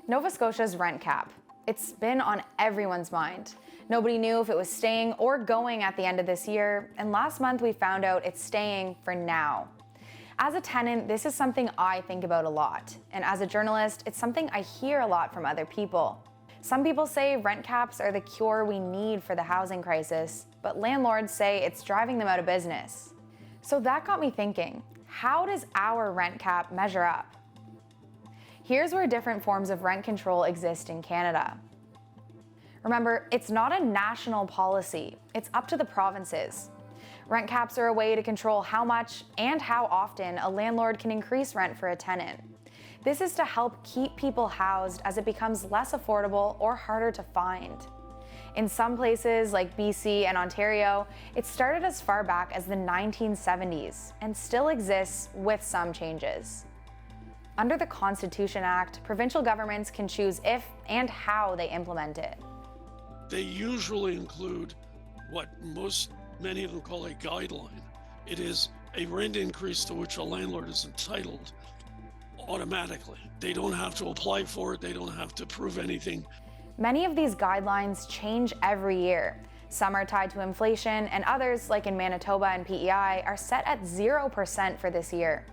Nova Scotia's rent cap. It's been on everyone's mind. Nobody knew if it was staying or going at the end of this year, and last month we found out it's staying for now. As a tenant, this is something I think about a lot, and as a journalist, it's something I hear a lot from other people. Some people say rent caps are the cure we need for the housing crisis, but landlords say it's driving them out of business. So that got me thinking, how does our rent cap measure up? Here's where different forms of rent control exist in Canada. Remember, it's not a national policy, it's up to the provinces. Rent caps are a way to control how much and how often a landlord can increase rent for a tenant. This is to help keep people housed as it becomes less affordable or harder to find. In some places like BC and Ontario, it started as far back as the 1970s and still exists with some changes. Under the Constitution Act, provincial governments can choose if and how they implement it. They usually include what many of them call a guideline. It is a rent increase to which a landlord is entitled automatically. They don't have to apply for it, they don't have to prove anything. Many of these guidelines change every year. Some are tied to inflation, and others, like in Manitoba and PEI, are set at 0% for this year.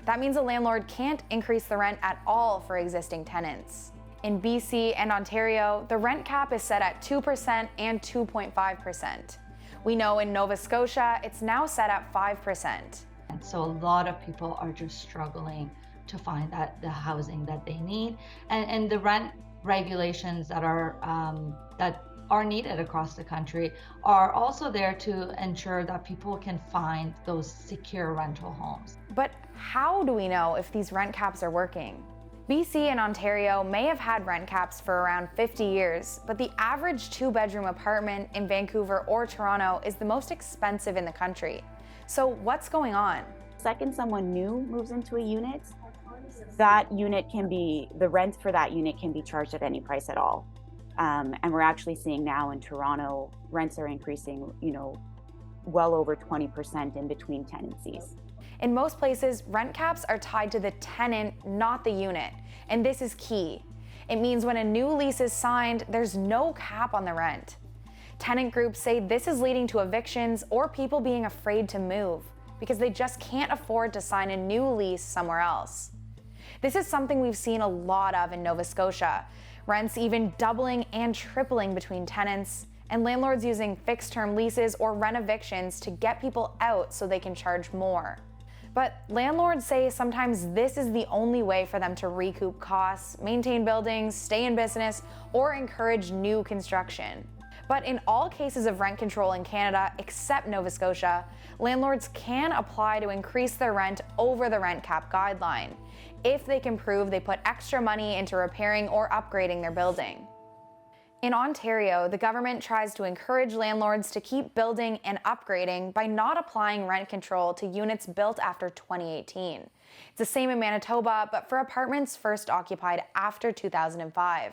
That means a landlord can't increase the rent at all for existing tenants. In BC and Ontario, the rent cap is set at 2% and 2.5%. We know in Nova Scotia, it's now set at 5%. And so a lot of people are just struggling to find the housing that they need. And the rent regulations that are needed across the country are also there to ensure that people can find those secure rental homes. But how do we know if these rent caps are working? BC and Ontario may have had rent caps for around 50 years, but the average two-bedroom apartment in Vancouver or Toronto is the most expensive in the country. So what's going on? The second someone new moves into a unit, the rent for that unit can be charged at any price at all. And we're actually seeing now in Toronto, rents are increasing, well over 20% in between tenancies. In most places, rent caps are tied to the tenant, not the unit. And this is key. It means when a new lease is signed, there's no cap on the rent. Tenant groups say this is leading to evictions or people being afraid to move because they just can't afford to sign a new lease somewhere else. This is something we've seen a lot of in Nova Scotia. Rents even doubling and tripling between tenants, and landlords using fixed-term leases or rent evictions to get people out so they can charge more. But landlords say sometimes this is the only way for them to recoup costs, maintain buildings, stay in business, or encourage new construction. But in all cases of rent control in Canada, except Nova Scotia, landlords can apply to increase their rent over the rent cap guideline, if they can prove they put extra money into repairing or upgrading their building. In Ontario, the government tries to encourage landlords to keep building and upgrading by not applying rent control to units built after 2018. It's the same in Manitoba, but for apartments first occupied after 2005.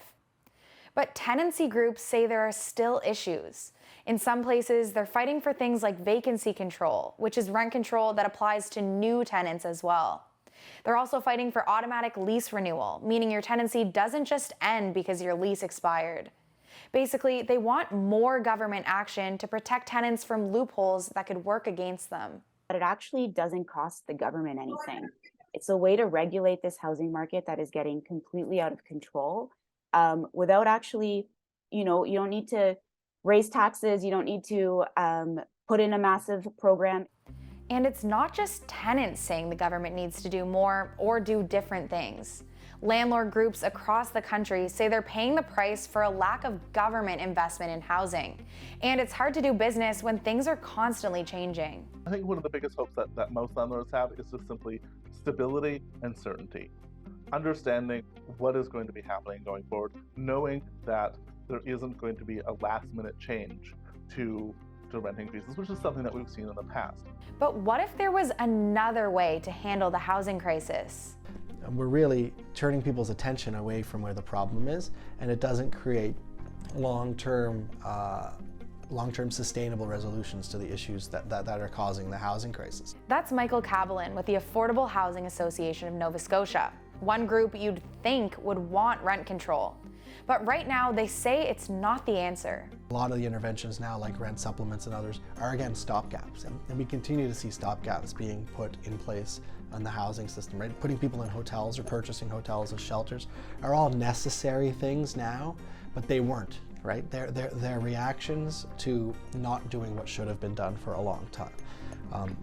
But tenancy groups say there are still issues. In some places, they're fighting for things like vacancy control, which is rent control that applies to new tenants as well. They're also fighting for automatic lease renewal, meaning your tenancy doesn't just end because your lease expired. Basically, they want more government action to protect tenants from loopholes that could work against them. But it actually doesn't cost the government anything. It's a way to regulate this housing market that is getting completely out of control without actually, you don't need to raise taxes, you don't need to put in a massive program. And it's not just tenants saying the government needs to do more or do different things. Landlord groups across the country say they're paying the price for a lack of government investment in housing. And it's hard to do business when things are constantly changing. I think one of the biggest hopes that most landlords have is just simply stability and certainty. Understanding what is going to be happening going forward, knowing that there isn't going to be a last-minute change to rent increases, which is something that we've seen in the past. But what if there was another way to handle the housing crisis? We're really turning people's attention away from where the problem is, and it doesn't create long-term sustainable resolutions to the issues that are causing the housing crisis. That's Michael Cabalin with the Affordable Housing Association of Nova Scotia. one group you'd think would want rent control. But right now, they say it's not the answer. A lot of the interventions now, like rent supplements and others, are again stopgaps. And we continue to see stopgaps being put in place on the housing system, right? Putting people in hotels or purchasing hotels as shelters are all necessary things now, but they weren't, right? They're reactions to not doing what should have been done for a long time,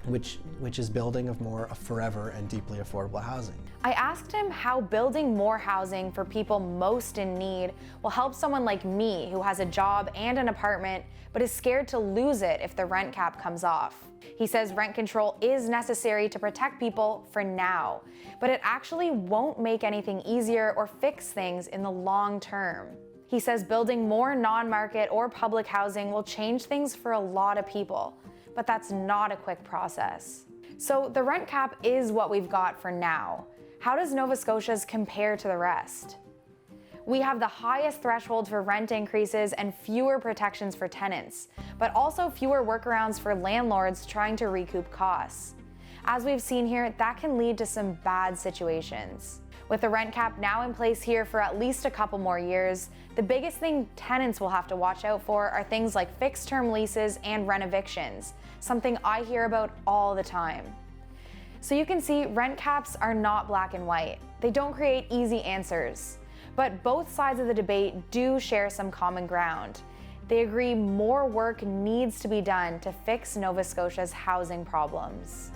which is building of more forever and deeply affordable housing. I asked him how building more housing for people most in need will help someone like me who has a job and an apartment but is scared to lose it if the rent cap comes off. He says rent control is necessary to protect people for now, but it actually won't make anything easier or fix things in the long term. He says building more non-market or public housing will change things for a lot of people, but that's not a quick process. So the rent cap is what we've got for now. How does Nova Scotia's compare to the rest? We have the highest threshold for rent increases and fewer protections for tenants, but also fewer workarounds for landlords trying to recoup costs. As we've seen here, that can lead to some bad situations. With the rent cap now in place here for at least a couple more years, the biggest thing tenants will have to watch out for are things like fixed-term leases and rent evictions, something I hear about all the time. So you can see rent caps are not black and white. They don't create easy answers. But both sides of the debate do share some common ground. They agree more work needs to be done to fix Nova Scotia's housing problems.